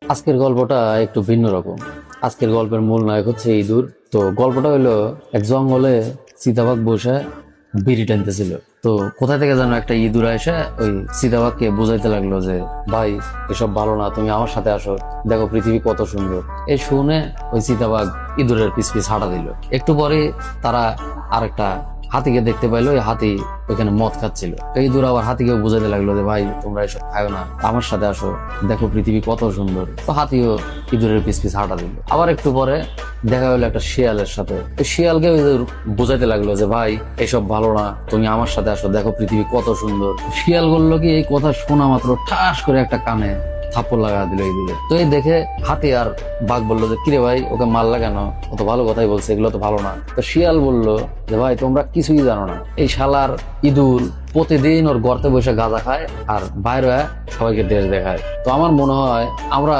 আজকের গল্পটা একটু ভিন্ন রকম। আজকের গল্পের মূল নায়ক হচ্ছে ইঁদুর। তো গল্পটা হলো, এক জঙ্গলে চিতাবাঘ বসে বিড়ি টানতেছিল। তো কোথা থেকে যেন একটা ইঁদুর এসে ওই চিতাবাঘকে বুঝাইতে লাগলো যে, ভাই এসব ভালো না, তুমি আমার সাথে আসো, দেখো পৃথিবী কত সুন্দর। এই শুনে ওই চিতাবাঘ ইঁদুরের পিছ পিছ হাঁটা দিল। একটু পরে তারা আরেকটা হাতিকে দেখতে পাইলো, ওই হাতি ওইখানে মদ খাচ্ছিল। এই দূর আবার হাতিকেও বুঝাতে লাগলো যে, ভাই তোমরা এসব খাও না, আমার সাথে আসো, দেখো পৃথিবী কত সুন্দর। তো হাতিও ইঁদুরের পিছ পিছ হাঁটা দিল। আবার একটু পরে দেখা হলো একটা শিয়ালের সাথে। তো শিয়ালকে ইঁদুর বুঝাইতে লাগলো যে, ভাই এসব ভালো না, তুমি আমার সাথে আসো, দেখো পৃথিবী কত সুন্দর। শিয়াল বললো কি, এই কথা শোনা মাত্র ঠাস করে একটা কানে থাপ্পড় লাগা দিল ইঁদুরে। তো এই দেখে হাতি আর বাঘ বললো যে, কিরে ভাই ওকে মারলা কেন, ও তো ভালো কথাই বলছে, এগুলো তো ভালো না। তো শিয়াল বললো যে, ভাই তোমরা কিছুই জানো না, এই শালার ইঁদুর প্রতিদিন ওর গর্তে বসে গাঁজা খায় আর বাইরে সবাইকে দেশ দেখায়। তো আমার মনে হয় আমরা